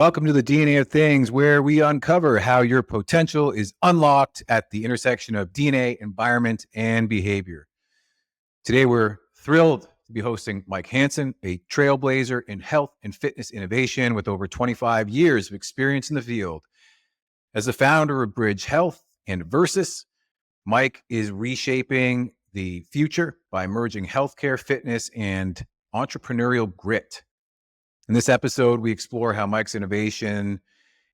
Welcome to the DNA of Things, where we uncover how your potential is unlocked at the intersection of DNA, environment, and behavior. Today, we're thrilled to be hosting Mike Hansen, a trailblazer in health and fitness innovation with over 25 years of experience in the field. As the founder of Bridge Health and Versus, Mike is reshaping the future by merging healthcare, fitness, and entrepreneurial grit. In this episode, we explore how Mike's innovation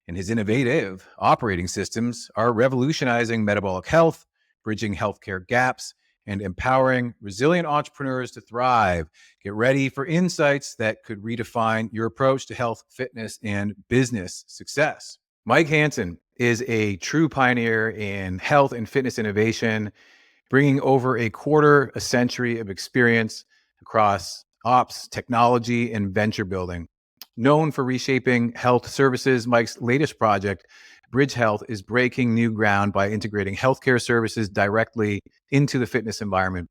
and his innovative operating systems are revolutionizing metabolic health, bridging healthcare gaps, and empowering resilient entrepreneurs to thrive. Get ready for insights that could redefine your approach to health, fitness, and business success. Mike Hansen is a true pioneer in health and fitness innovation, bringing over a quarter a century of experience across ops, technology, and venture building. Known for reshaping health services, Mike's latest project, Bridge Health, is breaking new ground by integrating healthcare services directly into the fitness environment.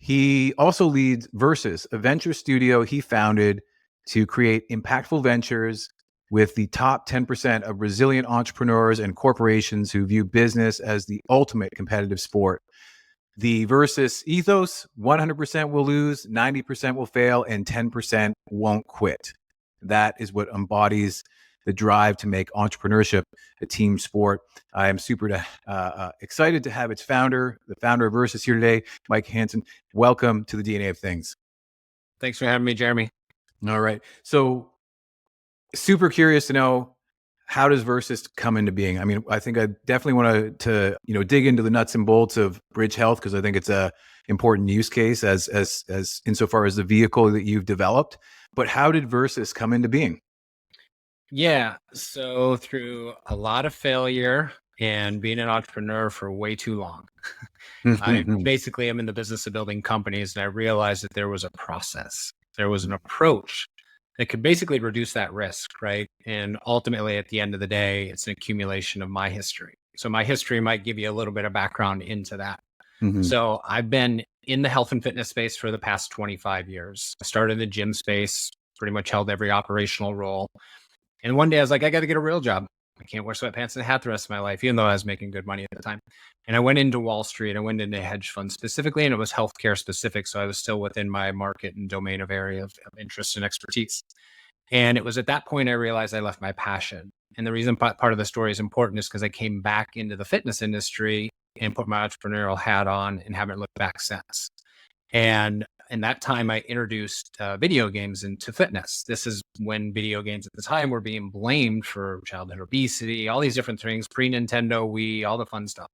He also leads Versus, a venture studio he founded to create impactful ventures with the top 10% of resilient entrepreneurs and corporations who view business as the ultimate competitive sport. The Versus ethos: 100% will lose, 90% will fail, and 10% won't quit. That is what embodies the drive to make entrepreneurship a team sport. I am super excited to have its founder, the founder of Versus, here today, Mike Hansen. Welcome to the DNA of Things. Thanks for having me, Jeremy. All right. So super curious to know, how does Versus come into being? I mean, I think I definitely want to dig into the nuts and bolts of Bridge Health, because I think it's a important use case as insofar as the vehicle that you've developed. But how did Versus come into being? Yeah, so through a lot of failure and being an entrepreneur for way too long, I basically am in the business of building companies, and I realized that there was a process, there was an approach that could basically reduce that risk, right? And ultimately, at the end of the day, it's an accumulation of my history. So my history might give you a little bit of background into that. So I've been in the health and fitness space for the past 25 years. I started in the gym space, pretty much held every operational role. And one day I was like, I got to get a real job. I can't wear sweatpants and a hat the rest of my life, even though I was making good money at the time. And I went into Wall Street. I went into hedge funds specifically, and it was healthcare specific. So I was still within my market and domain of area of interest and expertise. And it was at that point I realized I left my passion. And the reason part of the story is important is because I came back into the fitness industry and put my entrepreneurial hat on and haven't looked back since. And in that time, I introduced video games into fitness. This is when video games at the time were being blamed for childhood obesity, all these different things, pre-Nintendo, Wii, all the fun stuff.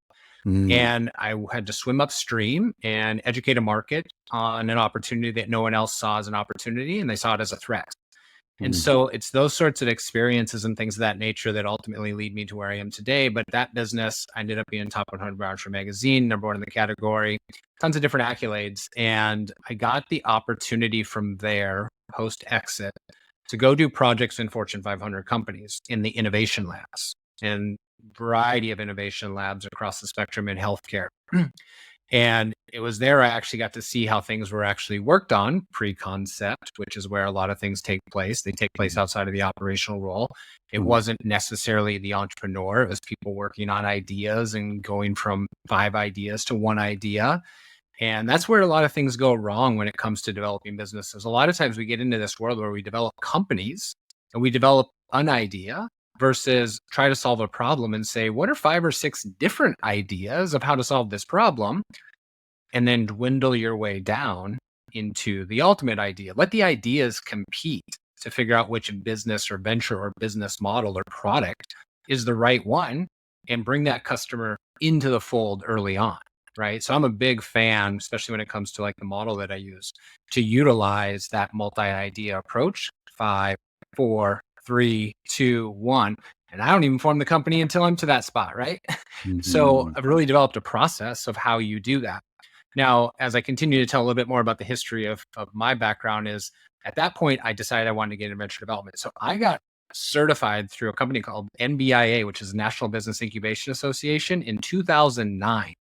And I had to swim upstream and educate a market on an opportunity that no one else saw as an opportunity, and they saw it as a threat. And so it's those sorts of experiences and things of that nature that ultimately lead me to where I am today. But that business, I ended up being top 100 Browser magazine, number one in the category, tons of different accolades. And I got the opportunity from there, post exit, to go do projects in Fortune 500 companies in the innovation labs and variety of innovation labs across the spectrum in healthcare. And it was there I actually got to see how things were actually worked on pre-concept, which is where a lot of things take place. They take place outside of the operational role. It wasn't necessarily the entrepreneur. It was people working on ideas and going from 5 ideas to 1 idea. And that's where a lot of things go wrong when it comes to developing businesses. A lot of times we get into this world where we develop companies and we develop an idea versus try to solve a problem and say, what are 5 or 6 different ideas of how to solve this problem? And then dwindle your way down into the ultimate idea. Let the ideas compete to figure out which business or venture or business model or product is the right one, and bring that customer into the fold early on, right? So I'm a big fan, especially when it comes to like the model that I use, to utilize that multi-idea approach. 5, 4, 3, 2, 1. And I don't even form the company until I'm to that spot, right? So I've really developed a process of how you do that. Now, as I continue to tell a little bit more about the history of my background, is at that point, I decided I wanted to get into venture development. So I got certified through a company called NBIA, which is National Business Incubation Association, in 2009.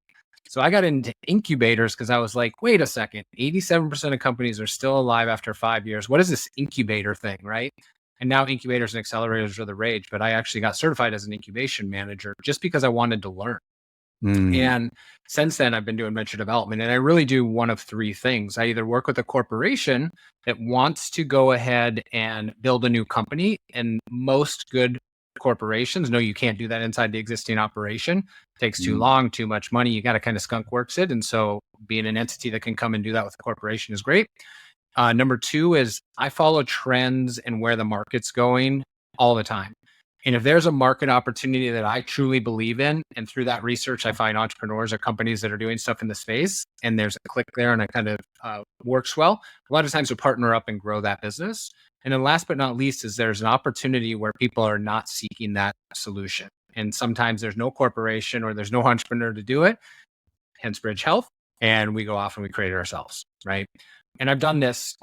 So I got into incubators because I was like, wait a second, 87% of companies are still alive after 5 years. What is this incubator thing, right? And now incubators and accelerators are the rage, but I actually got certified as an incubation manager just because I wanted to learn. And since then, I've been doing venture development, and I really do one of three things. I either work with a corporation that wants to go ahead and build a new company, and most good corporations know you can't do that inside the existing operation. It takes too long, too much money. You got to kind of skunk works it. And so being an entity that can come and do that with a corporation is great. Number two is I follow trends and where the market's going all the time. And if there's a market opportunity that I truly believe in, and through that research, I find entrepreneurs or companies that are doing stuff in the space, and there's a click there and it kind of works well, a lot of times we partner up and grow that business. And then last but not least is there's an opportunity where people are not seeking that solution. And sometimes there's no corporation or there's no entrepreneur to do it, hence Bridge Health. And we go off and we create it ourselves, right? And I've done this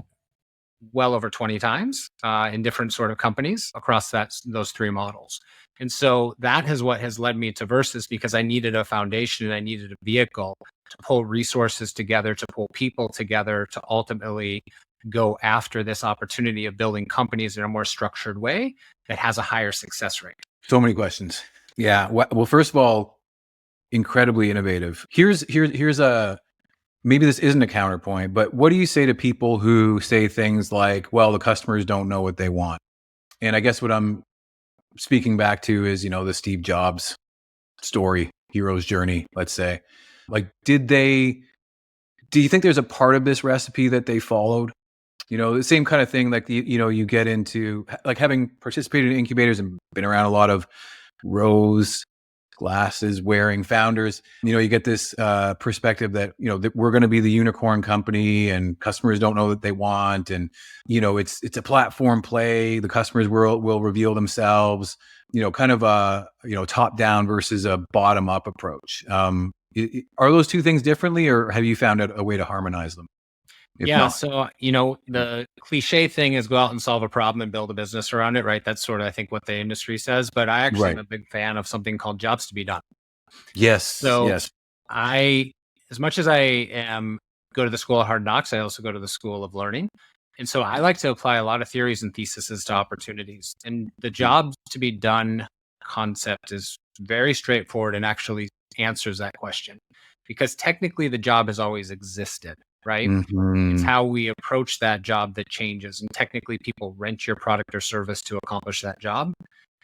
well over 20 times in different sort of companies across those three models. And so that is what has led me to Versus, because I needed a foundation and I needed a vehicle to pull resources together, to pull people together, to ultimately go after this opportunity of building companies in a more structured way that has a higher success rate. So many questions. Yeah. Well, first of all, incredibly innovative. Here's a, maybe this isn't a counterpoint, but what do you say to people who say things like, well, the customers don't know what they want? And I guess what I'm speaking back to is, the Steve Jobs story, hero's journey, let's say. Like, do you think there's a part of this recipe that they followed? The same kind of thing, like, you get into, like, having participated in incubators and been around a lot of rose glasses wearing founders, you get this perspective that, that we're going to be the unicorn company and customers don't know what they want. And, it's a platform play. The customers will reveal themselves, kind of a, top down versus a bottom up approach. Are those two things differently, or have you found a way to harmonize them? Yeah. So, the cliche thing is go out and solve a problem and build a business around it, right? That's sort of, I think, what the industry says. But I actually am a big fan of something called jobs to be done. Yes. So yes. as much as I go to the school of hard knocks, I also go to the school of learning. And so I like to apply a lot of theories and theses to opportunities. And the jobs to be done concept is very straightforward and actually answers that question, because technically the job has always existed. Right? It's how we approach that job that changes. And technically, people rent your product or service to accomplish that job.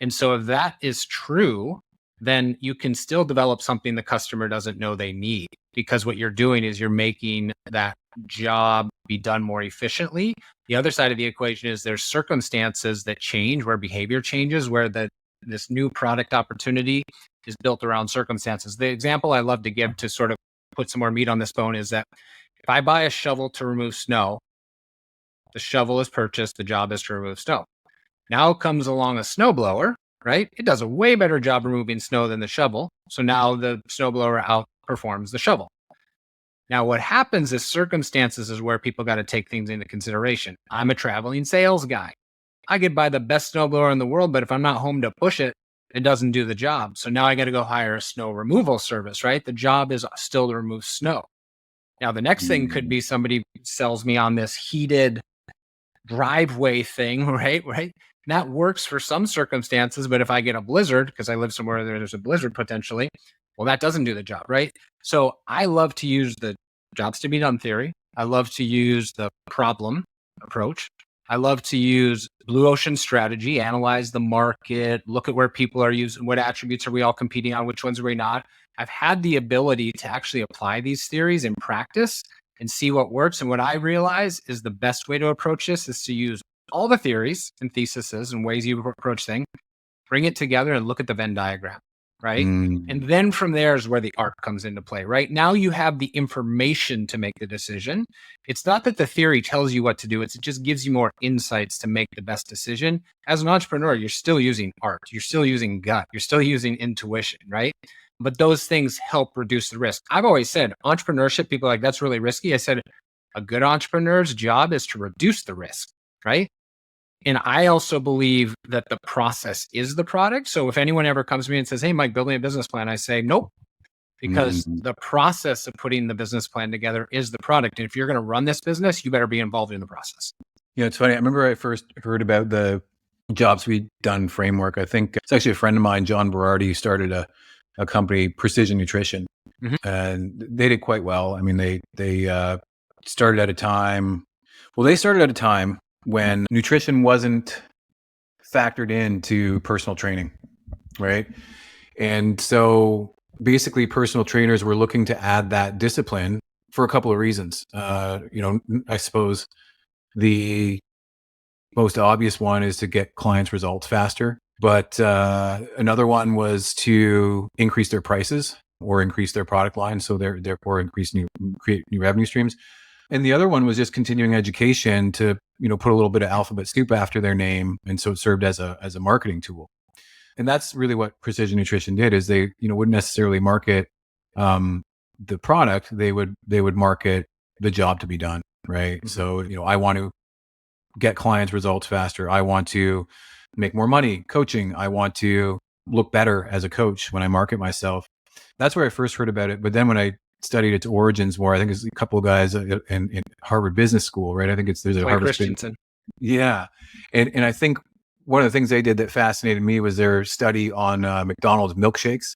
And so if that is true, then you can still develop something the customer doesn't know they need, because what you're doing is you're making that job be done more efficiently. The other side of the equation is there's circumstances that change, where behavior changes, where this new product opportunity is built around circumstances. The example I love to give to sort of put some more meat on this bone is that if I buy a shovel to remove snow, the shovel is purchased, the job is to remove snow. Now comes along a snowblower, right? It does a way better job removing snow than the shovel. So now the snowblower outperforms the shovel. Now what happens is circumstances is where people got to take things into consideration. I'm a traveling sales guy. I could buy the best snowblower in the world, but if I'm not home to push it, it doesn't do the job. So now I got to go hire a snow removal service, right? The job is still to remove snow. Now, the next thing could be somebody sells me on this heated driveway thing, right? That works for some circumstances, but if I get a blizzard, because I live somewhere where there's a blizzard potentially, well, that doesn't do the job, right? So I love to use the jobs to be done theory. I love to use the problem approach. I love to use blue ocean strategy, analyze the market, look at where people are using, what attributes are we all competing on, which ones are we not. I've had the ability to actually apply these theories in practice and see what works. And what I realize is the best way to approach this is to use all the theories and theses and ways you approach things, bring it together and look at the Venn diagram, right? And then from there is where the art comes into play, right? Now you have the information to make the decision. It's not that the theory tells you what to do. It just gives you more insights to make the best decision. As an entrepreneur, you're still using art. You're still using gut. You're still using intuition, right? But those things help reduce the risk. I've always said entrepreneurship, people are like, that's really risky. I said, a good entrepreneur's job is to reduce the risk, right? And I also believe that the process is the product. So if anyone ever comes to me and says, hey, Mike, build me a business plan, I say, nope, because the process of putting the business plan together is the product. And if you're going to run this business, you better be involved in the process. Yeah, it's funny. I remember I first heard about the jobs to be done framework. I think it's actually a friend of mine, John Berardi, who started a company, Precision Nutrition, and they did quite well. I mean, they started at a time. Well, they started at a time when nutrition wasn't factored into personal training, right? And so basically, personal trainers were looking to add that discipline for a couple of reasons. I suppose the most obvious one is to get clients results faster. But another one was to increase their prices or increase their product line. So therefore create new revenue streams. And the other one was just continuing education to, put a little bit of alphabet soup after their name. And so it served as a marketing tool. And that's really what Precision Nutrition did, is they, wouldn't necessarily market the product. They would market the job to be done. Right. Mm-hmm. So, I want to get clients results faster. I want to make more money coaching. I want to look better as a coach when I market myself. That's where I first heard about it. But then when I studied its origins more, I think it's a couple of guys in Harvard Business School, right? I think there's a Harvard Christensen. Yeah. And I think one of the things they did that fascinated me was their study on McDonald's milkshakes.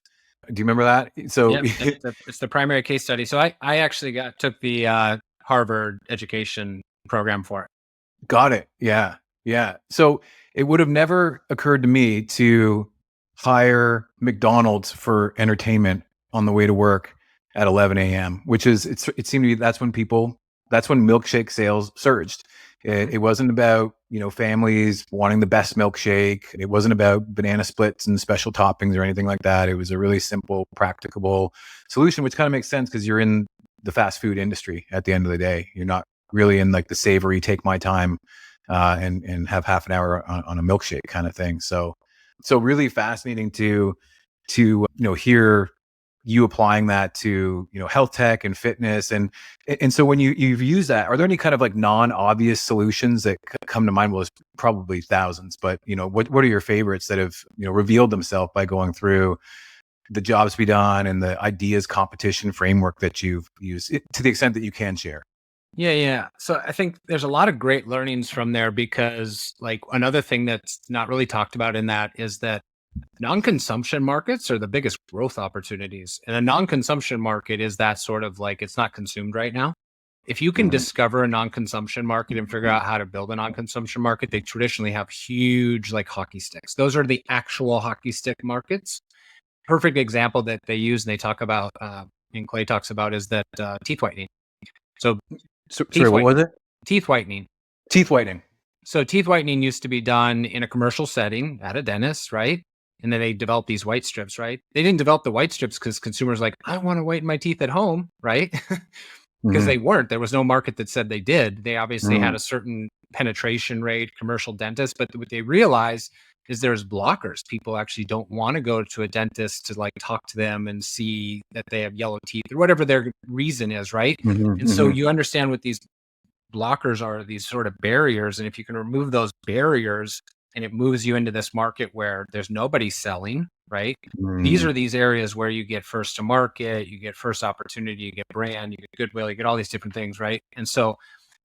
Do you remember that? So it's the primary case study. So I actually took the Harvard education program for it. Got it. Yeah. Yeah. So it would have never occurred to me to hire McDonald's for entertainment on the way to work at 11 a.m., which is, it seemed to be, that's when milkshake sales surged. It wasn't about, families wanting the best milkshake. It wasn't about banana splits and special toppings or anything like that. It was a really simple, practicable solution, which kind of makes sense because you're in the fast food industry at the end of the day. You're not really in like the savory, take my time and have half an hour on a milkshake kind of thing. So really fascinating to hear you applying that to health tech and fitness, and so when you've used that, are there any kind of like non-obvious solutions that come to mind? Well, there's probably thousands, but what are your favorites that have revealed themselves by going through the jobs to be done and the ideas competition framework that you've used, to the extent that you can share? Yeah. So I think there's a lot of great learnings from there, because like another thing that's not really talked about in that is that non-consumption markets are the biggest growth opportunities. And a non-consumption market is that sort of like, it's not consumed right now. If you can discover a non-consumption market and figure out how to build a non-consumption market, they traditionally have huge like hockey sticks. Those are the actual hockey stick markets. Perfect example that they use and they talk about, and Clay talks about, is that teeth whitening. So sorry, what was it? Teeth whitening. Teeth whitening. So teeth whitening used to be done in a commercial setting at a dentist, right? And then they developed these white strips, right? They didn't develop the white strips because consumers like, I want to whiten my teeth at home, right? Because they weren't. There was no market that said they did. They obviously had a certain penetration rate, commercial dentists, but what they realized is there's blockers. People actually don't want to go to a dentist to like talk to them and see that they have yellow teeth or whatever their reason is, right? And so you understand what these blockers are, these sort of barriers. And if you can remove those barriers and it moves you into this market where there's nobody selling, right? These are these areas where you get first to market, you get first opportunity, you get brand, you get goodwill, you get all these different things, right? And so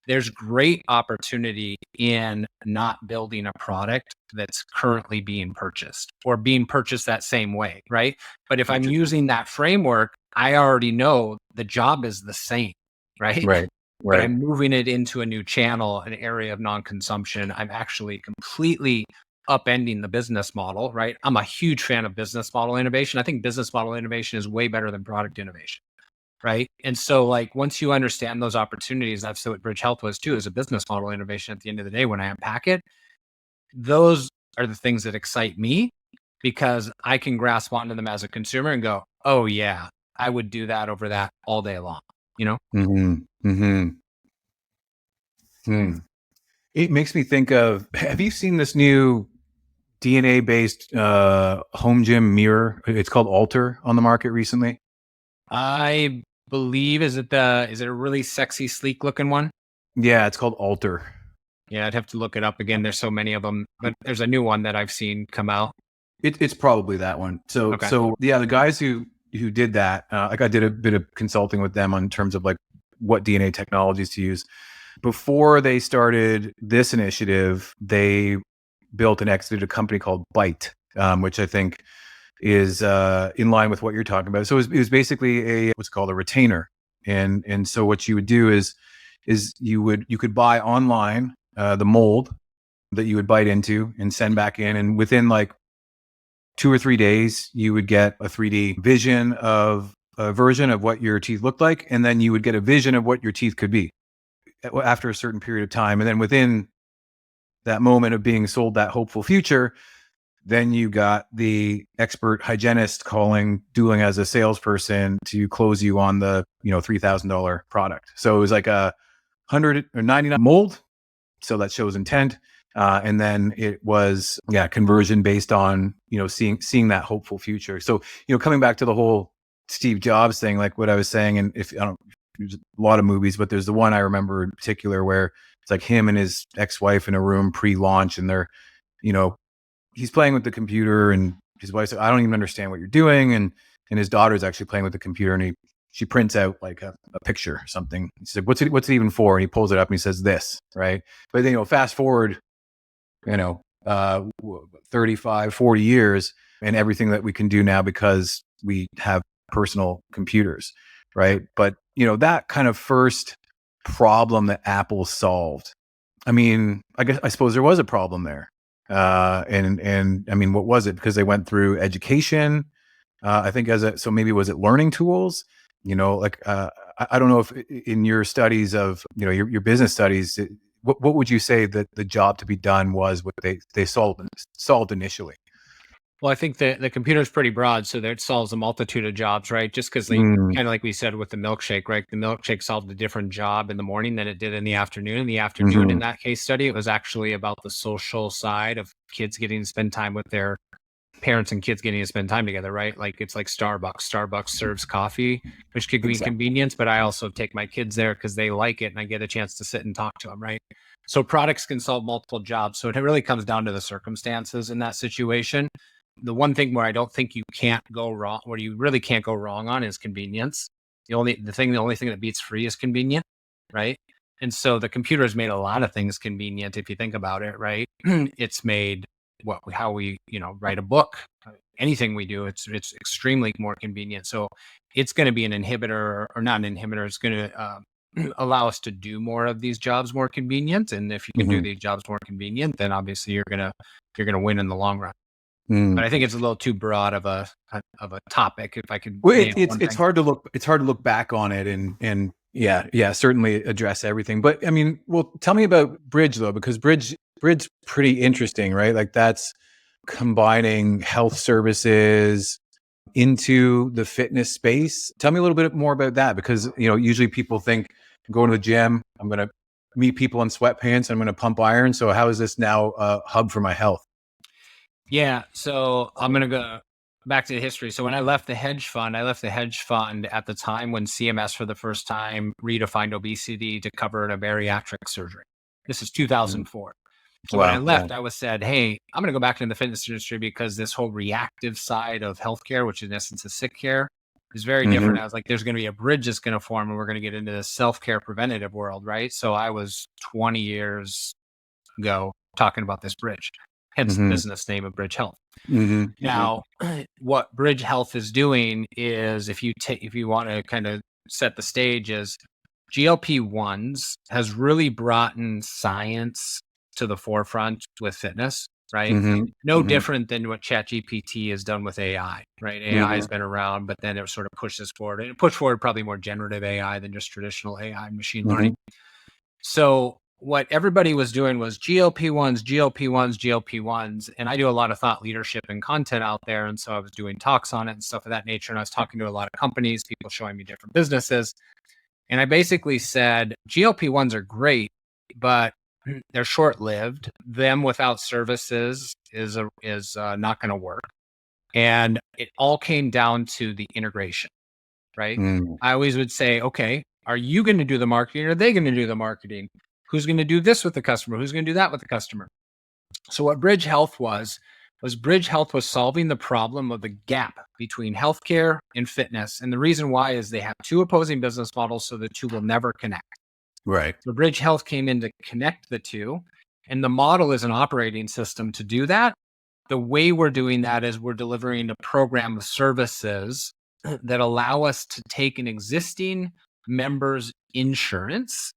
there's great opportunity in not building a product that's currently being purchased or being purchased that same way, right? But if I'm using that framework, I already know the job is the same, right? Right. But I'm moving it into a new channel, an area of non-consumption. I'm actually completely upending the business model, right? I'm a huge fan of business model innovation. I think business model innovation is way better than product innovation, right? And so like once you understand those opportunities, that's what Bridge Health was too, is a business model innovation at the end of the day when I unpack it. Those are the things that excite me because I can grasp onto them as a consumer and go, oh yeah, I would do that over that all day long, It makes me think of, have you seen this new DNA-based home gym mirror? It's called Alter on the market recently. I believe, is it a really sexy, sleek looking one? Yeah, it's called Alter. Yeah, I'd have to look it up again. There's so many of them, but there's a new one that I've seen come out. It's probably that one. So yeah, the guys who did that, like I did a bit of consulting with them on terms of like what DNA technologies to use. Before they started this initiative, they built and exited a company called Byte, which I think is in line with what you're talking about. So it was basically what's called a retainer, and so what you would do is you could buy online the mold that you would bite into and send back in, and within like 2 or 3 days, you would get a 3D vision of a version of what your teeth looked like, and then you would get a vision of what your teeth could be after a certain period of time. And then within that moment of being sold that hopeful future, then you got the expert hygienist dueling as a salesperson to close you on the $3,000 product. So it was like a 199 mold, so that shows intent. And then it was conversion based on seeing that hopeful future. So coming back to the whole Steve Jobs thing, like what I was saying, and there's a lot of movies, but there's the one I remember in particular where it's like him and his ex-wife in a room pre-launch, and they're he's playing with the computer, and his wife said, "I don't even understand what you're doing," and his daughter's actually playing with the computer, and she prints out like a picture or something. He said, what's it even for? And he pulls it up and he says this, right? But then, fast forward, 35, 40 years, and everything that we can do now because we have personal computers, right? But, that kind of first problem that Apple solved, I suppose there was a problem there. And I mean, what was it? Because they went through education, I think so maybe was it learning tools? I don't know if in your studies of, your business studies, what would you say that the job to be done was what they solved initially? Well, I think the computer is pretty broad, so that it solves a multitude of jobs, right? Just because kind of like we said with the milkshake, right? The milkshake solved a different job in the morning than it did in the afternoon. In the afternoon, in that case study, it was actually about the social side of kids getting to spend time with their parents and kids getting to spend time together, right? Like it's like Starbucks. Starbucks serves coffee, which could be convenience, but I also take my kids there because they like it and I get a chance to sit and talk to them, right? So products can solve multiple jobs. So it really comes down to the circumstances in that situation. The one thing where I don't think you can't go wrong, where you really can't go wrong on, is convenience. The only thing that beats free is convenient, right? And so the computer has made a lot of things convenient if you think about it, right? It's made how we write a book, anything we do, it's extremely more convenient. So it's going to be an inhibitor, or not an inhibitor. It's going to allow us to do more of these jobs more convenient. And if you can do these jobs more convenient, then obviously you're gonna win in the long run. But I think it's a little too broad of a topic. If I could, it's hard to look back on it and certainly address everything. But I mean, well, tell me about Bridge though, because Bridge pretty interesting, right? Like that's combining health services into the fitness space. Tell me a little bit more about that, because usually people think I'm going to the gym, I'm going to meet people in sweatpants, I'm going to pump iron. So how is this now a hub for my health? Yeah, so I'm going to go back to the history. So when I left the hedge fund at the time when CMS for the first time redefined obesity to cover a bariatric surgery. This is 2004. So when I left, I was said, hey, I'm going to go back into the fitness industry because this whole reactive side of healthcare, which in essence is sick care, is very different. I was like, there's going to be a bridge that's going to form and we're going to get into the self-care preventative world, right? So I was 20 years ago talking about this bridge. Hence the business name of Bridge Health. Now, what Bridge Health is doing is, if you want to kind of set the stage, is GLP-1s has really brought in science to the forefront with fitness, right? No different than what ChatGPT has done with AI, right? AI has been around, but then it sort of pushes forward. And it pushed forward probably more generative AI than just traditional AI and machine learning. So what everybody was doing was GLP-1s. And I do a lot of thought leadership and content out there. And so I was doing talks on it and stuff of that nature. And I was talking to a lot of companies, people showing me different businesses. And I basically said, GLP-1s are great, but they're short-lived. Them without services is not going to work. And it all came down to the integration, right? I always would say, okay, are you going to do the marketing or are they going to do the marketing? Who's going to do this with the customer? Who's going to do that with the customer? So what Bridge Health was Bridge Health was solving the problem of the gap between healthcare and fitness. And the reason why is they have two opposing business models, so the two will never connect. Right. So Bridge Health came in to connect the two. And the model is an operating system to do that. The way we're doing that is we're delivering a program of services that allow us to take an existing member's insurance,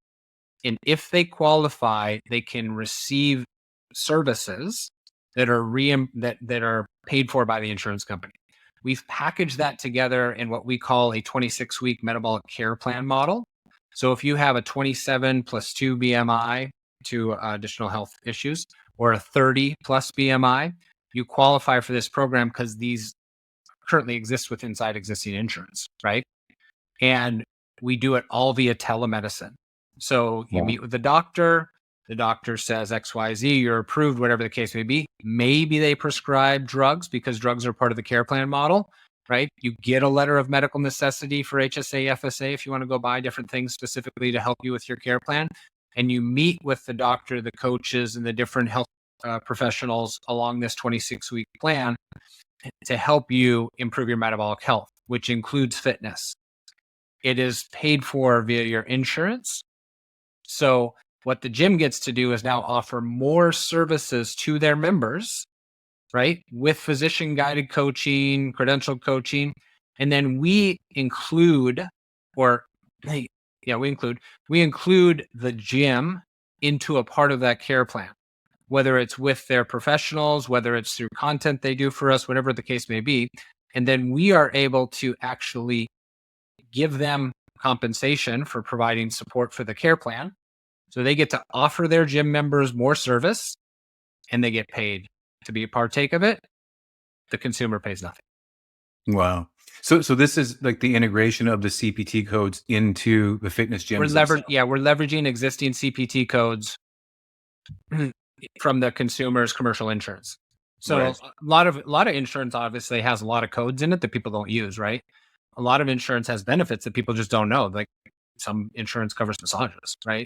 and if they qualify, they can receive services that are that are paid for by the insurance company. We've packaged that together in what we call a 26-week metabolic care plan model. So if you have a 27 plus 2 BMI to additional health issues, or a 30 plus BMI, you qualify for this program because these currently exist with inside existing insurance, right? And we do it all via telemedicine. So you meet with the doctor says XYZ, you're approved, whatever the case may be. Maybe they prescribe drugs because drugs are part of the care plan model, right? You get a letter of medical necessity for HSA, FSA if you want to go buy different things specifically to help you with your care plan. And you meet with the doctor, the coaches, and the different health professionals along this 26-week plan to help you improve your metabolic health, which includes fitness. It is paid for via your insurance. So what the gym gets to do is now offer more services to their members, right? With physician guided coaching, credentialed coaching. And then we include, we include the gym into a part of that care plan, whether it's with their professionals, whether it's through content they do for us, whatever the case may be. And then we are able to actually give them compensation for providing support for the care plan. So they get to offer their gym members more service and they get paid to be a partake of it. The consumer pays nothing. Wow. So this is like the integration of the CPT codes into the fitness gyms. We're leveraging existing CPT codes from the consumer's commercial insurance. So right. a lot of insurance obviously has a lot of codes in it that people don't use, right? A lot of insurance has benefits that people just don't know. Like some insurance covers massages, right?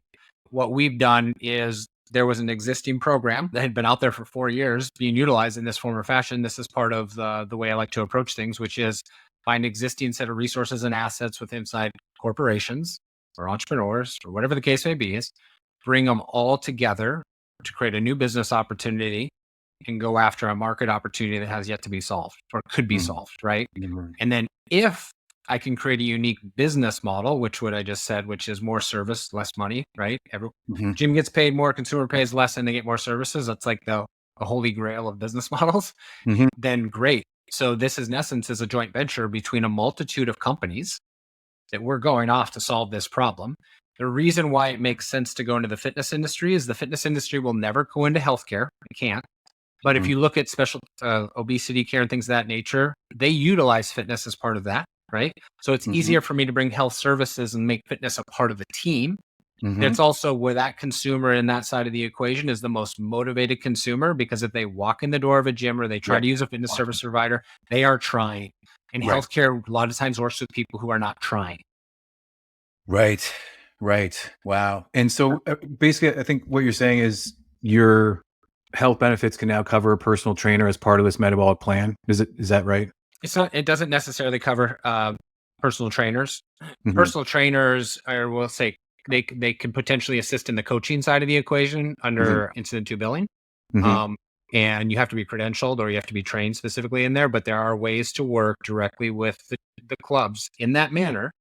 What we've done is there was an existing program that had been out there for 4 years being utilized in this form or fashion. This is part of the way I like to approach things, which is find existing set of resources and assets with inside corporations or entrepreneurs or whatever the case may be, is bring them all together to create a new business opportunity and go after a market opportunity that has yet to be solved or could be solved, right? Mm-hmm. And then if I can create a unique business model, which what I just said, which is more service, less money, right? Gym gets paid more, consumer pays less, and they get more services. That's like the holy grail of business models. Then great. So this is in essence is a joint venture between a multitude of companies that we're going off to solve this problem. The reason why it makes sense to go into the fitness industry is the fitness industry will never go into healthcare. It can't. But if you look at special obesity care and things of that nature, they utilize fitness as part of that, right? So it's easier for me to bring health services and make fitness a part of the team. It's also where that consumer in that side of the equation is the most motivated consumer, because if they walk in the door of a gym or they try to use a fitness service provider, they are trying. And healthcare a lot of times works with people who are not trying. Right. Wow. And so basically, I think what you're saying is your health benefits can now cover a personal trainer as part of this metabolic plan. Is that right? It's not. It doesn't necessarily cover personal trainers. Personal trainers, we'll say, they can potentially assist in the coaching side of the equation under Incident to billing. And you have to be credentialed or you have to be trained specifically in there. But there are ways to work directly with the clubs in that manner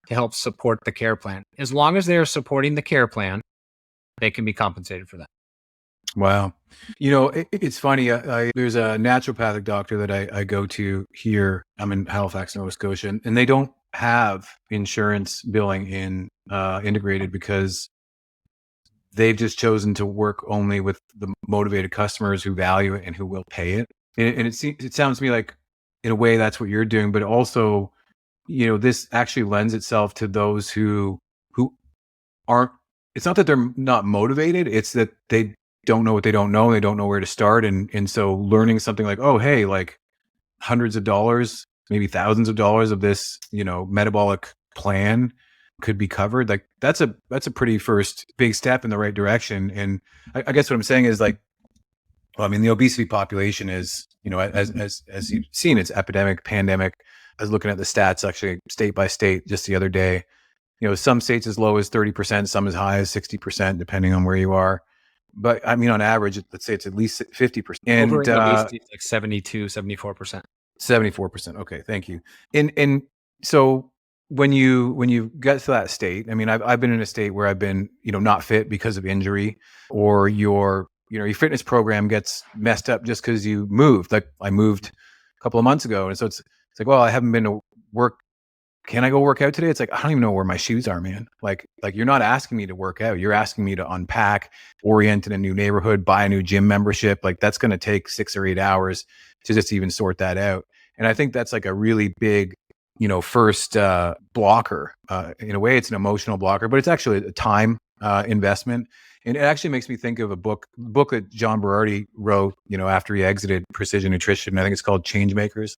to help support the care plan. As long as they are supporting the care plan, they can be compensated for that. Wow. It's funny. There's a naturopathic doctor that I go to here. I'm in Halifax, Nova Scotia, and they don't have insurance billing integrated because they've just chosen to work only with the motivated customers who value it and who will pay it. And it sounds to me like, in a way, that's what you're doing, but also, this actually lends itself to those who aren't. It's not that they're not motivated; it's that they don't know what they don't know. They don't know where to start. And so learning something like, oh, hey, like hundreds of dollars, maybe thousands of dollars of this, metabolic plan could be covered. Like that's a pretty first big step in the right direction. And I guess what I'm saying is like, well, I mean, the obesity population is, as you've seen, it's epidemic, pandemic. I was looking at the stats actually state by state just the other day. Some states as low as 30%, some as high as 60%, depending on where you are. but I mean, on average, let's say it's at least 50%. Overweight And and obesity is like 72, 74%. 74%. Okay, thank you. And so when you get to that state, I mean, I've been in a state where I've been, not fit because of injury, or your fitness program gets messed up just because you moved. Like I moved a couple of months ago, and so it's like, well, I haven't been to work. Can I go work out today? It's like, I don't even know where my shoes are, man. Like you're not asking me to work out. You're asking me to unpack, orient in a new neighborhood, buy a new gym membership. Like that's going to take 6 or 8 hours to just even sort that out. And I think that's like a really big, first blocker. In a way, it's an emotional blocker, but it's actually a time investment. And it actually makes me think of a book that John Berardi wrote, after he exited Precision Nutrition. I think it's called Change Makers.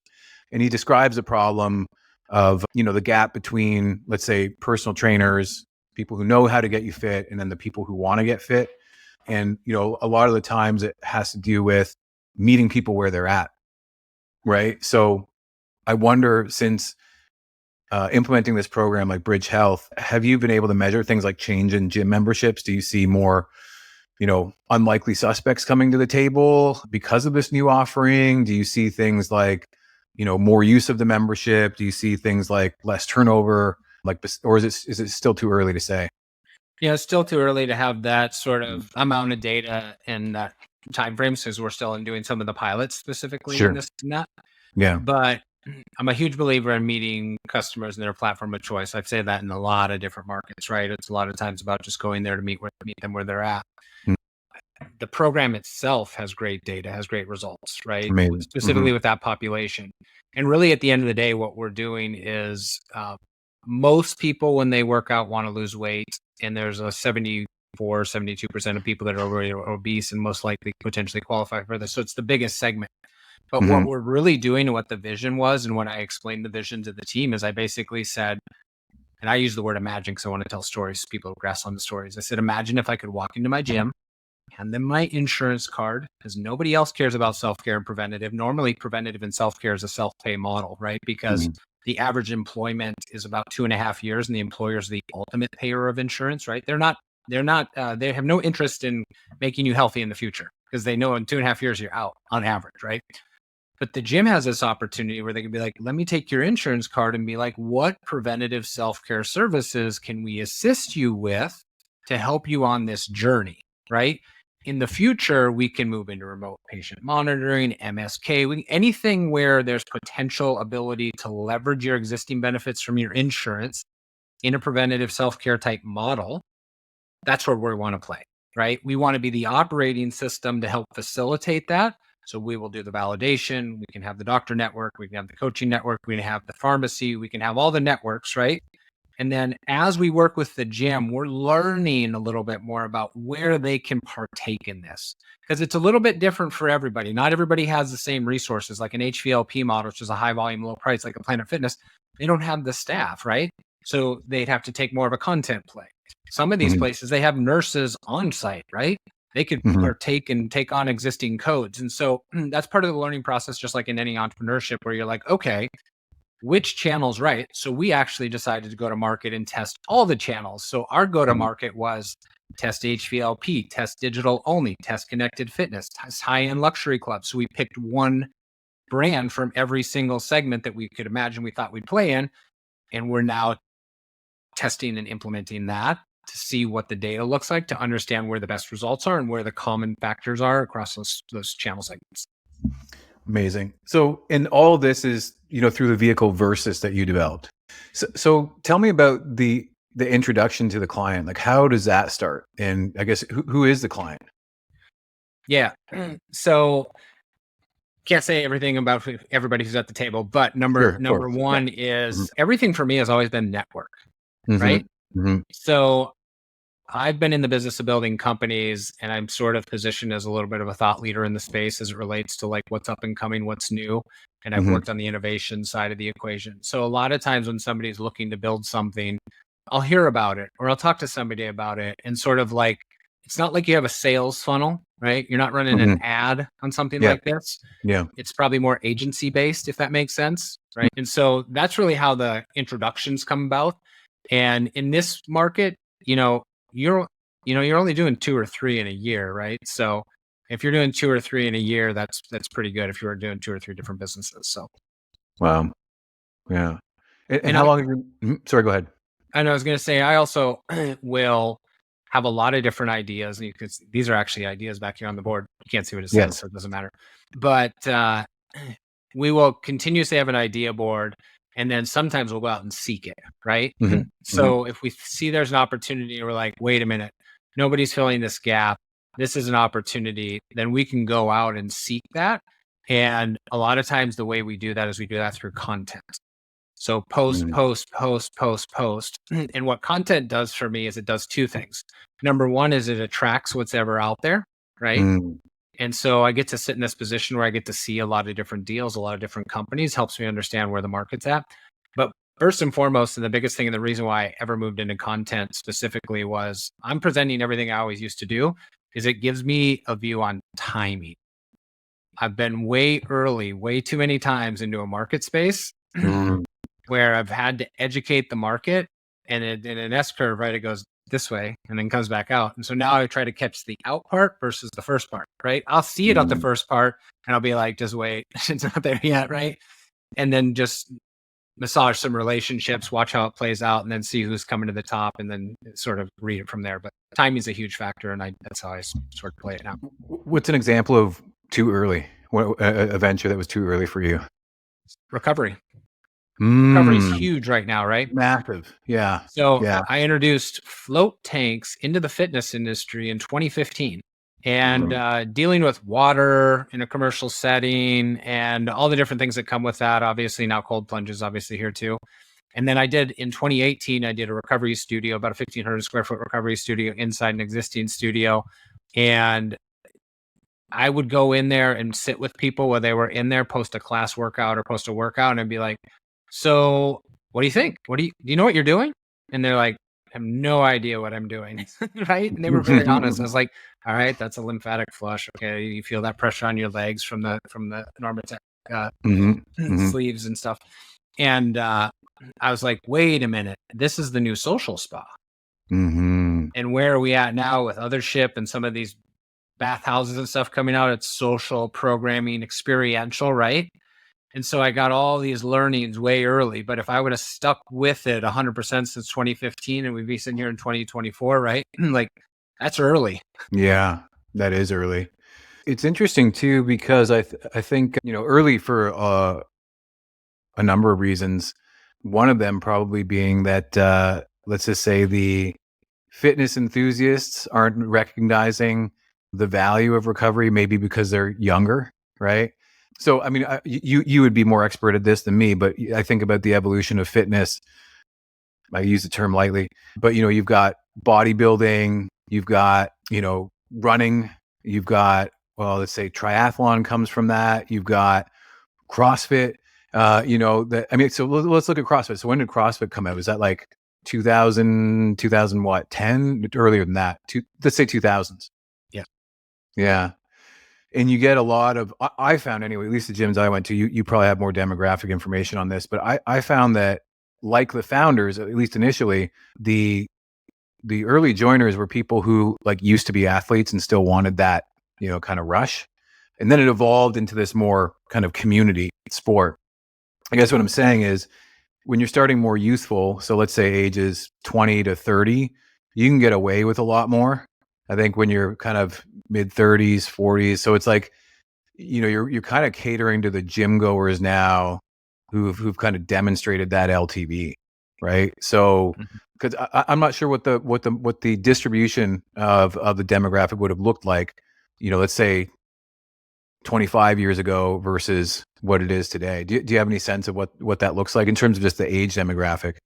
And he describes a problem of, the gap between, let's say, personal trainers, people who know how to get you fit, and then the people who want to get fit. And, a lot of the times it has to do with meeting people where they're at. Right. So I wonder, since implementing this program like Bridge Health, have you been able to measure things like change in gym memberships? Do you see more, unlikely suspects coming to the table because of this new offering? Do you see things like, more use of the membership? Do you see things like less turnover? Or is it still too early to say? Yeah, it's still too early to have that sort of amount of data in that time frame, because we're still doing some of the pilots specifically in this and that. Yeah. But I'm a huge believer in meeting customers in their platform of choice. I'd say that in a lot of different markets, right? It's a lot of times about just going there to meet them where they're at. The program itself has great data, has great results, right? Amazing. Specifically with that population. And really at the end of the day, what we're doing is most people, when they work out, want to lose weight. And there's a 72% of people that are already obese and most likely potentially qualify for this. So it's the biggest segment. But what we're really doing, and what the vision was, and when I explained the vision to the team, is I basically said, and I use the word imagine because I want to tell stories, people grasp on the stories. I said, imagine if I could walk into my gym, hand them my insurance card, because nobody else cares about self-care and preventative. Normally, preventative and self-care is a self-pay model, right? Because the average employment is about 2.5 years, and the employer is the ultimate payer of insurance, right? They have no interest in making you healthy in the future, because they know in 2.5 years you're out on average, right? But the gym has this opportunity where they can be like, let me take your insurance card and be like, what preventative self-care services can we assist you with to help you on this journey, right? In the future, we can move into remote patient monitoring, MSK, anything where there's potential ability to leverage your existing benefits from your insurance in a preventative self-care type model. That's where we want to play, right? We want to be the operating system to help facilitate that. So we will do the validation. We can have the doctor network. We can have the coaching network. We can have the pharmacy. We can have all the networks, right? And then as we work with the gym, we're learning a little bit more about where they can partake in this, because it's a little bit different for everybody. Not everybody has the same resources, like an HVLP model, which is a high volume, low price, like a Planet Fitness. They don't have the staff, right? So they'd have to take more of a content play. Some of these places, they have nurses on site, right? They could partake and take on existing codes. And so that's part of the learning process, just like in any entrepreneurship, where you're like, okay, which channel's right? So we actually decided to go to market and test all the channels. So our go to market was test HVLP, test digital only, test connected fitness, test high-end luxury clubs. So we picked one brand from every single segment that we could imagine we thought we'd play in. And we're now testing and implementing that to see what the data looks like, to understand where the best results are and where the common factors are across those channel segments. Amazing. So, and all of this is, through the vehicle Versus that you developed. So tell me about the introduction to the client. Like, how does that start? And I guess who is the client? Yeah. So can't say everything about everybody who's at the table, but number one is everything for me has always been network, right? So I've been in the business of building companies, and I'm sort of positioned as a little bit of a thought leader in the space as it relates to like what's up and coming, what's new. And I've worked on the innovation side of the equation. So a lot of times when somebody's looking to build something, I'll hear about it, or I'll talk to somebody about it, and sort of like, it's not like you have a sales funnel, right? You're not running an ad on something like this. Yeah. It's probably more agency based, if that makes sense, right? And so that's really how the introductions come about. And in this market, you're you're only doing 2 or 3 in a year, right? So if you're doing 2 or 3 in a year, that's pretty good if you were doing 2 or 3 different businesses. So Wow. Yeah. And and how long have you, sorry, go ahead. I was going to say, I also will have a lot of different ideas. And these are actually ideas back here on the board. You can't see what it says, Yes. so it doesn't matter. But we will continuously have an idea board. And then sometimes we'll go out and seek it, right? So if we see there's an opportunity, we're like, wait a minute, nobody's filling this gap. This is an opportunity. Then we can go out and seek that. And a lot of times the way we do that is we do that through content. So post. And what content does for me is it does 2 things. Number one is it attracts what's ever out there, right? And so I get to sit in this position where I get to see a lot of different deals, a lot of different companies, helps me understand where the market's at. But first and foremost, and the biggest thing and the reason why I ever moved into content specifically was I'm presenting everything I always used to do, is it gives me a view on timing. I've been way early, way too many times into a market space where I've had to educate the market, and in an S curve, right, it goes this way and then comes back out. And so now I try to catch the out part versus the first part, right? I'll see it at the first part and I'll be like, just wait, it's not there yet, right? And then just massage some relationships, watch how it plays out, and then see who's coming to the top, and then sort of read it from there. But timing is a huge factor, and that's how I sort of play it now. What's an example of too early? A venture that was too early for you? Recovery. Recovery is huge right now, right? Massive. Yeah. So Yeah. I introduced float tanks into the fitness industry in 2015, and dealing with water in a commercial setting and all the different things that come with that. Obviously now cold plunges obviously here too. And then in 2018, I did a recovery studio, about a 1,500 square foot recovery studio inside an existing studio. And I would go in there and sit with people where they were in there, post a class workout or post a workout, and I'd be like, so what do you think? Do you know what you're doing? And they're like, I have no idea what I'm doing. Right. And they were very honest. I was like, all right, that's a lymphatic flush. Okay. You feel that pressure on your legs from the Normatec sleeves and stuff. And I was like, wait a minute, this is the new social spa. And where are we at now with Othership and some of these bathhouses and stuff coming out? It's social programming, experiential, right? And so I got all these learnings way early. But if I would have stuck with it 100% since 2015, and we'd be sitting here in 2024, right? Like, that's early. Yeah, that is early. It's interesting too, because I think, early for a number of reasons. One of them probably being that, let's just say the fitness enthusiasts aren't recognizing the value of recovery, maybe because they're younger, right? So, I mean, you would be more expert at this than me, but I think about the evolution of fitness. I use the term lightly, but you've got bodybuilding, you've got, running, you've got, well, let's say triathlon comes from that. You've got CrossFit, so let's look at CrossFit. So when did CrossFit come out? Was that like 2000 what, 10? Earlier than that, let's say 2000s. Yeah. Yeah. And you get a lot of, I found anyway, at least the gyms I went to, you probably have more demographic information on this, but I found that, like the founders, at least initially, the early joiners were people who like used to be athletes and still wanted that, kind of rush. And then it evolved into this more kind of community sport. I guess what I'm saying is, when you're starting more youthful, so let's say ages 20 to 30, you can get away with a lot more. I think when you're kind of mid 30s, 40s, so it's like, you're kind of catering to the gym goers now who've kind of demonstrated that LTV, right? So, because I'm not sure what the distribution of the demographic would have looked like, let's say 25 years ago versus what it is today. Do you have any sense of what that looks like in terms of just the age demographic?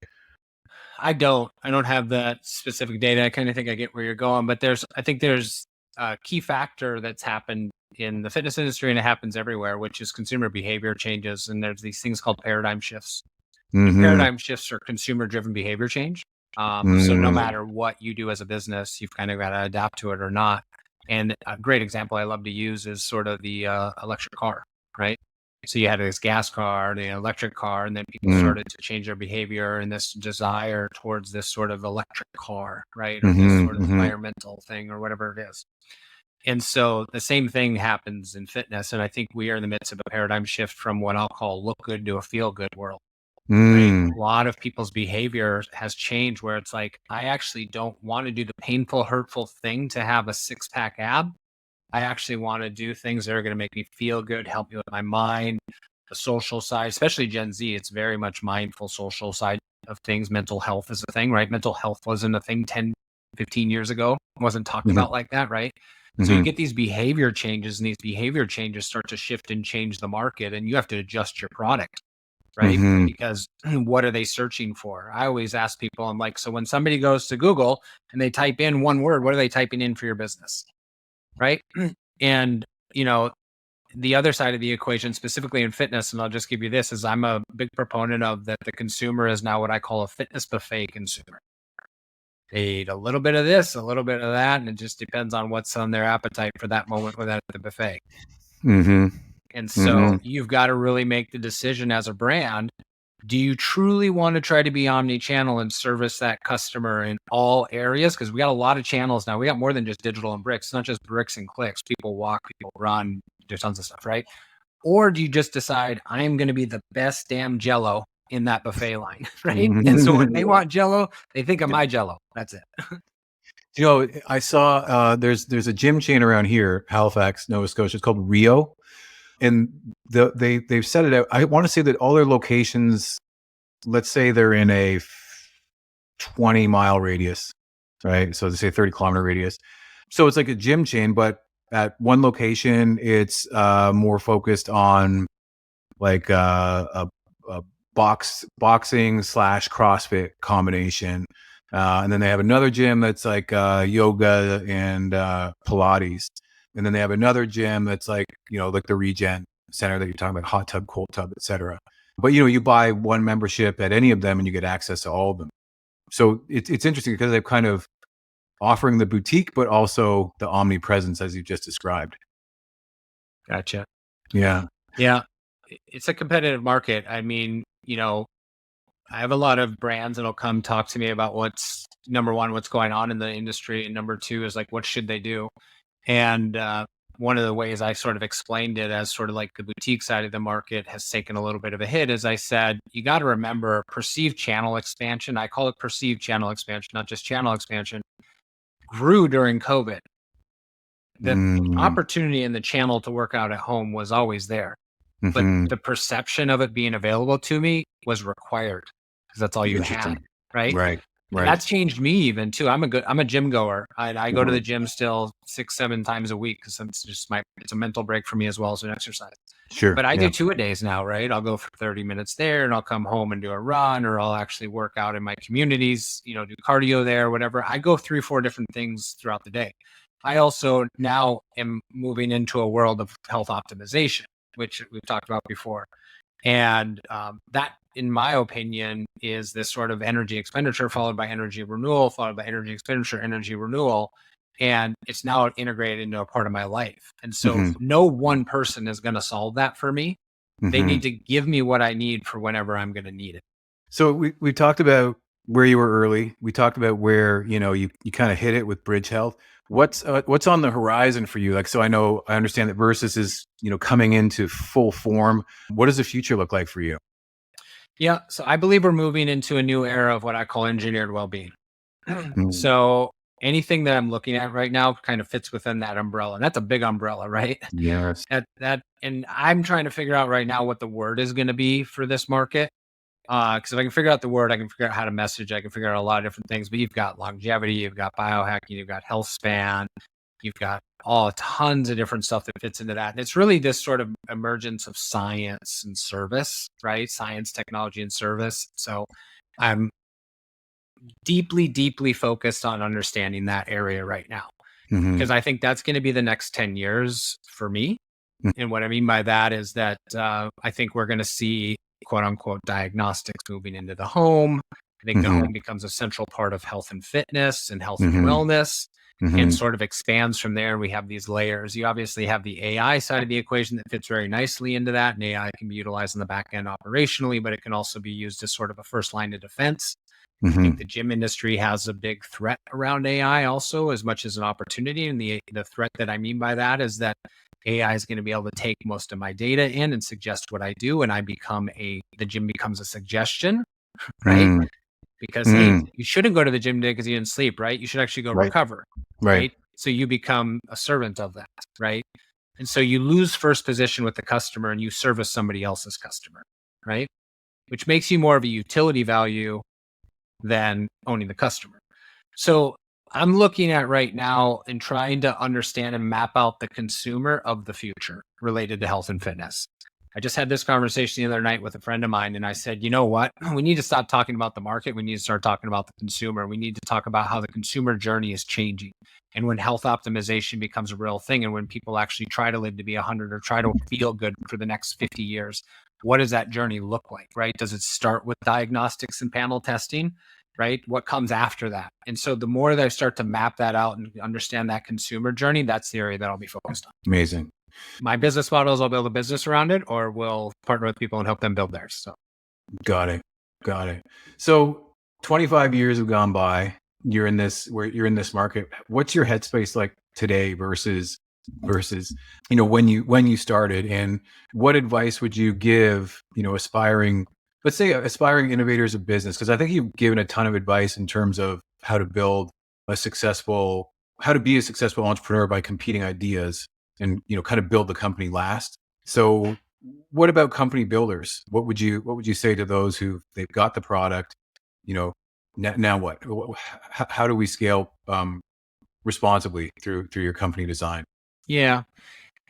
I don't have that specific data. I kind of think I get where you're going, but I think there's a key factor that's happened in the fitness industry, and it happens everywhere, which is consumer behavior changes. And there's these things called paradigm shifts. Paradigm shifts are consumer driven behavior change. So no matter what you do as a business, you've kind of got to adapt to it or not. And a great example I love to use is sort of the electric car, right? So you had this gas car, the electric car, and then people started to change their behavior and this desire towards this sort of electric car, right? Or this sort of environmental thing or whatever it is. And so the same thing happens in fitness. And I think we are in the midst of a paradigm shift from what I'll call look good to a feel good world. Right? A lot of people's behavior has changed where it's like, I actually don't want to do the painful, hurtful thing to have a 6-pack ab. I actually want to do things that are going to make me feel good, help me with my mind, the social side, especially Gen Z. It's very much mindful social side of things. Mental health is a thing, right? Mental health wasn't a thing 10, 15 years ago. It wasn't talked about like that, right? So you get these behavior changes, and these behavior changes start to shift and change the market, and you have to adjust your product, right? Because what are they searching for? I always ask people, I'm like, so when somebody goes to Google and they type in one word, what are they typing in for your business? Right. And, the other side of the equation, specifically in fitness, and I'll just give you this, is I'm a big proponent of that the consumer is now what I call a fitness buffet consumer. They eat a little bit of this, a little bit of that, and it just depends on what's on their appetite for that moment with that at the buffet. And so you've got to really make the decision as a brand. Do you truly want to try to be omni-channel and service that customer in all areas? Because we got a lot of channels now. We got more than just digital and bricks. It's not just bricks and clicks. People walk, people run, do tons of stuff, right? Or do you just decide, I am going to be the best damn Jello in that buffet line, right? And so when they want Jello, they think of my Jello. That's it. I saw there's a gym chain around here, Halifax, Nova Scotia. It's called Rio. And they've set it out. I want to say that all their locations, let's say they're in a 20-mile radius, right? So they say 30-kilometer radius. So it's like a gym chain, but at one location, it's more focused on like a boxing / CrossFit combination. And then they have another gym that's like yoga and Pilates. And then they have another gym that's like, like the Regen Center that you're talking about, hot tub, cold tub, etc. But, you buy one membership at any of them and you get access to all of them. So it's interesting because they're kind of offering the boutique, but also the omnipresence as you just described. Gotcha. Yeah. Yeah. It's a competitive market. I mean, I have a lot of brands that'll come talk to me about what's number one, what's going on in the industry. And number two is like, what should they do? And one of the ways I sort of explained it as sort of like the boutique side of the market has taken a little bit of a hit, as I said, you got to remember perceived channel expansion. I call it perceived channel expansion, not just channel expansion, grew during COVID. The opportunity in the channel to work out at home was always there, but the perception of it being available to me was required because that's all you had, right? Right. And that's changed me even too. I'm a gym goer. I go to the gym still 6-7 times a week because it's a mental break for me as well as an exercise. Sure. But I do 2-a-days now, right? I'll go for 30 minutes there and I'll come home and do a run, or I'll actually work out in my communities, do cardio there, whatever. I go 3-4 different things throughout the day. I also now am moving into a world of health optimization, which we've talked about before. And that, in my opinion, is this sort of energy expenditure followed by energy renewal, followed by energy expenditure, energy renewal. And it's now integrated into a part of my life. And so no one person is going to solve that for me. They need to give me what I need for whenever I'm going to need it. So we talked about where you were early. We talked about where, you kind of hit it with Bridge Health. What's on the horizon for you? Like, so I understand that Versus is, coming into full form. What does the future look like for you? Yeah. So I believe we're moving into a new era of what I call engineered well-being. So anything that I'm looking at right now kind of fits within that umbrella. And that's a big umbrella, right? Yes. And I'm trying to figure out right now what the word is going to be for this market. Because if I can figure out the word, I can figure out how to message, I can figure out a lot of different things. But you've got longevity, you've got biohacking, you've got health span, you've got tons of different stuff that fits into that. And it's really this sort of emergence of science and service, right? Science, technology, and service. So I'm deeply, deeply focused on understanding that area right now, because I think that's going to be the next 10 years for me. And what I mean by that is that I think we're going to see quote unquote diagnostics moving into the home. I think the home becomes a central part of health and fitness and health and wellness. and sort of expands from there. We have these layers. You obviously have the AI side of the equation that fits very nicely into that. And AI can be utilized in the back end operationally, but it can also be used as sort of a first line of defense. I think the gym industry has a big threat around AI also, as much as an opportunity. And the threat that I mean by that is that AI is going to be able to take most of my data in and suggest what I do. And the gym becomes a suggestion, right? Because, hey, you shouldn't go to the gym today because you didn't sleep, right? You should actually go recover, right? So you become a servant of that, right? And so you lose first position with the customer and you service somebody else's customer, right? Which makes you more of a utility value than owning the customer. So I'm looking at right now and trying to understand and map out the consumer of the future related to health and fitness. I just had this conversation the other night with a friend of mine, and I said, you know what? We need to stop talking about the market. We need to start talking about the consumer. We need to talk about how the consumer journey is changing. And when health optimization becomes a real thing, and when people actually try to live to be 100 or try to feel good for the next 50 years, what does that journey look like, right? Does it start with diagnostics and panel testing, right? What comes after that? And so the more that I start to map that out and understand that consumer journey, that's the area that I'll be focused on. Amazing. My business model is I'll build a business around it, or we'll partner with people and help them build theirs. So, got it. So 25 years have gone by. You're in this market. What's your headspace like today versus when you started, and what advice would you give aspiring innovators of business? Because I think you've given a ton of advice in terms of how to be a successful entrepreneur by competing ideas and kind of build the company last. So what about company builders? What would you say to those they've got the product, now what? How do we scale responsibly through your company design? Yeah.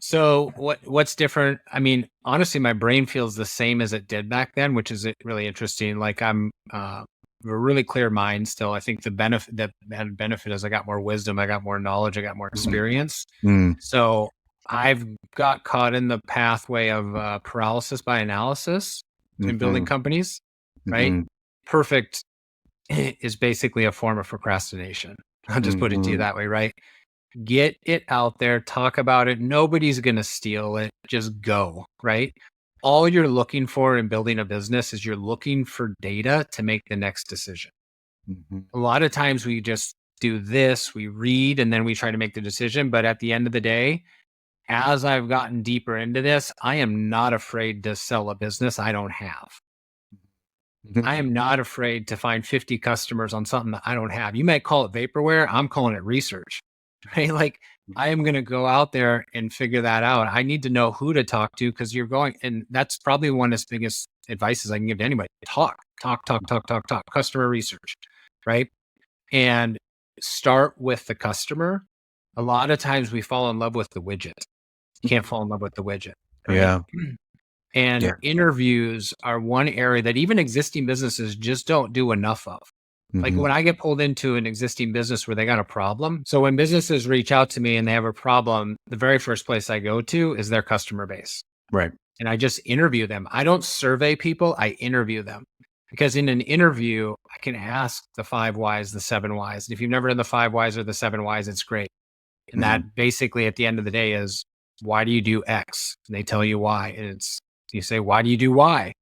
So what's different? I mean, honestly, my brain feels the same as it did back then, which is really interesting. Like I'm a really clear mind still. I think the added benefit is I got more wisdom, I got more knowledge, I got more experience. So I've got caught in the pathway of paralysis by analysis in building companies, right? Perfect is basically a form of procrastination. I'll just put it to you that way, right? Get it out there, talk about it. Nobody's going to steal it. Just go, right? All you're looking for in building a business is you're looking for data to make the next decision. A lot of times we just do this, we read, and then we try to make the decision. But at the end of the day, as I've gotten deeper into this, I am not afraid to sell a business I don't have. I am not afraid to find 50 customers on something that I don't have. You might call it vaporware. I'm calling it research, right? Like I am going to go out there and figure that out. I need to know who to talk to because and that's probably one of the biggest advices I can give to anybody. Talk, customer research, right? And start with the customer. A lot of times we fall in love with the widget. You can't fall in love with the widget. Right? Yeah. And interviews are one area that even existing businesses just don't do enough of. Like when I get pulled into an existing business where they got a problem. So when businesses reach out to me and they have a problem, the very first place I go to is their customer base. Right. And I just interview them. I don't survey people. I interview them. Because in an interview, I can ask the 5 whys, the 7 whys. And if you've never done the 5 whys or the 7 whys, it's great. And that basically at the end of the day is, why do you do X? And they tell you why. And you say, why do you do Y?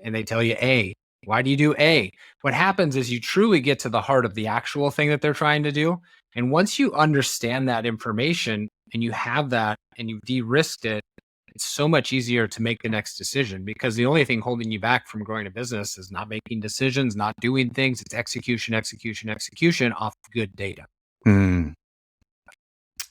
And they tell you A. Why do you do A? What happens is you truly get to the heart of the actual thing that they're trying to do. And once you understand that information and you have that and you've de-risked it, it's so much easier to make the next decision, because the only thing holding you back from growing a business is not making decisions, not doing things. It's execution off good data.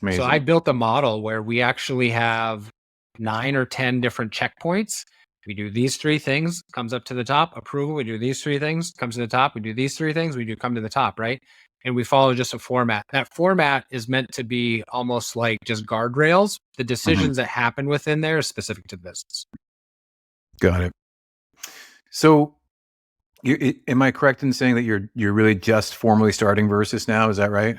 So I built a model where we actually have 9 or 10 different checkpoints. We do these 3 things, comes up to the top, approval. We do these 3 things, comes to the top. We do these 3 things, come to the top, right? And we follow just a format. That format is meant to be almost like just guardrails. The decisions that happen within there are specific to the business. Got it. So am I correct in saying that you're really just formally starting Versus now? Is that right?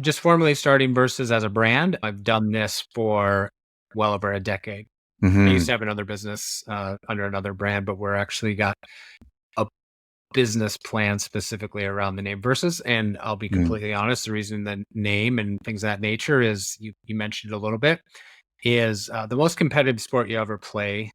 Just formally starting Versus as a brand. I've done this for well over a decade. I used to have another business under another brand, but we're actually got business plan specifically around the name versus, and I'll be completely honest, the reason the name and things of that nature is you mentioned it a little bit, is the most competitive sport you ever play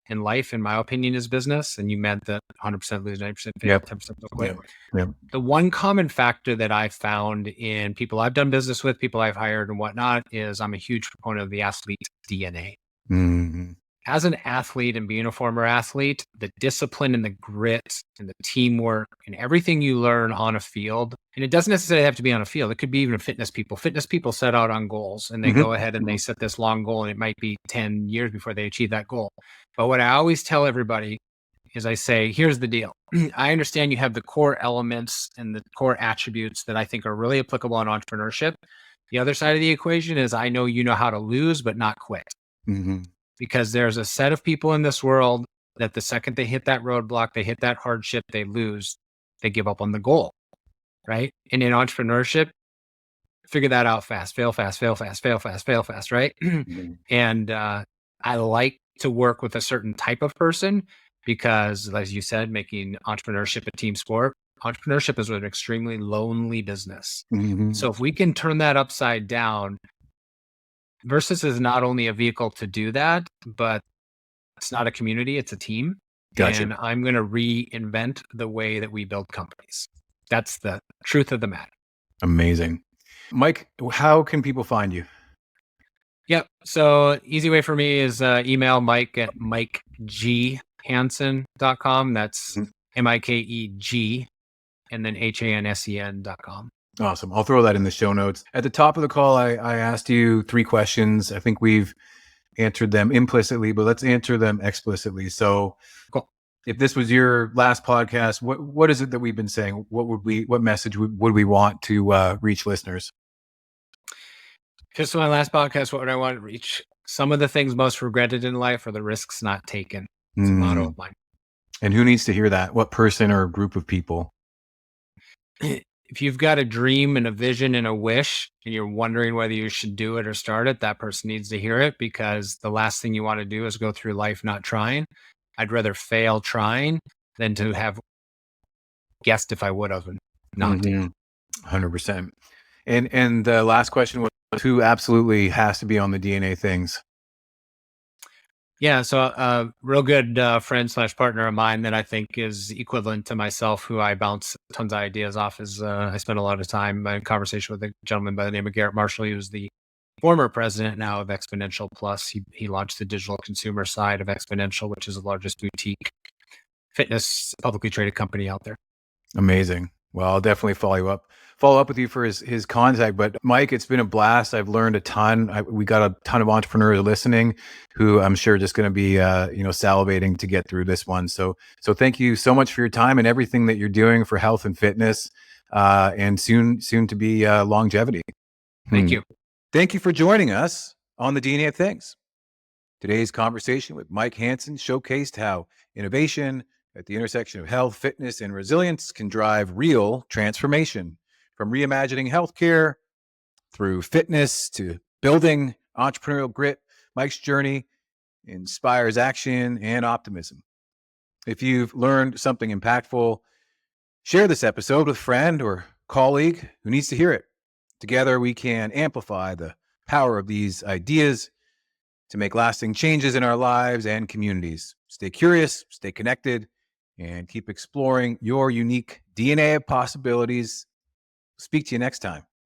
in life, in my opinion, is business. And you meant that 100% lose, 90% fail, 10% will quit. Yep. The one common factor that I found in people I've done business with, people I've hired and whatnot, is I'm a huge proponent of the athlete DNA. Mm-hmm. As an athlete and being a former athlete, the discipline and the grit and the teamwork and everything you learn on a field, and it doesn't necessarily have to be on a field. It could be even fitness people. Fitness people set out on goals and they go ahead and they set this long goal, and it might be 10 years before they achieve that goal. But what I always tell everybody is I say, here's the deal. I understand you have the core elements and the core attributes that I think are really applicable in entrepreneurship. The other side of the equation is I know you know how to lose, but not quit. Mm-hmm. Because there's a set of people in this world that the second they hit that roadblock, they hit that hardship, they lose, they give up on the goal, right? And in entrepreneurship, figure that out fast, fail fast, fail fast, fail fast, fail fast, right? And I like to work with a certain type of person because, as you said, making entrepreneurship a team sport, entrepreneurship is an extremely lonely business. So if we can turn that upside down, Versus is not only a vehicle to do that, but it's not a community, it's a team. Gotcha. And I'm going to reinvent the way that we build companies. That's the truth of the matter. Amazing. Mike, how can people find you? Yep. So easy way for me is email Mike at mikeghansen.com. That's MIKEG and then HANSEN.com. Awesome. I'll throw that in the show notes. At the top of the call, I asked you 3 questions. I think we've answered them implicitly, but let's answer them explicitly. So cool. If this was your last podcast, what is it that we've been saying? What message would we want to reach listeners? Just my last podcast, what would I want to reach? Some of the things most regretted in life are the risks not taken. It's a motto of mine. And who needs to hear that? What person or group of people? If you've got a dream and a vision and a wish and you're wondering whether you should do it or start it, that person needs to hear it, because the last thing you want to do is go through life not trying. I'd rather fail trying than to have guessed if I would have and not do. 100%. And the last question was, who absolutely has to be on the DNA things? Yeah, so a real good friend / partner of mine that I think is equivalent to myself, who I bounce tons of ideas off, is I spent a lot of time in conversation with a gentleman by the name of Garrett Marshall. He was the former president now of Exponential Plus. He launched the digital consumer side of Exponential, which is the largest boutique fitness publicly traded company out there. Amazing. Well, I'll definitely follow up with you for his contact. But Mike, it's been a blast. I've learned a ton. We got a ton of entrepreneurs listening who I'm sure just going to be salivating to get through this one. So thank you so much for your time and everything that you're doing for health and fitness, and soon to be longevity. Thank you. Thank you for joining us on the DNA of Things. Today's conversation with Mike Hansen showcased how innovation at the intersection of health, fitness, and resilience can drive real transformation. From reimagining healthcare through fitness to building entrepreneurial grit, Mike's journey inspires action and optimism. If you've learned something impactful, share this episode with a friend or colleague who needs to hear it. Together, we can amplify the power of these ideas to make lasting changes in our lives and communities. Stay curious, stay connected, and keep exploring your unique DNA of possibilities. Speak to you next time.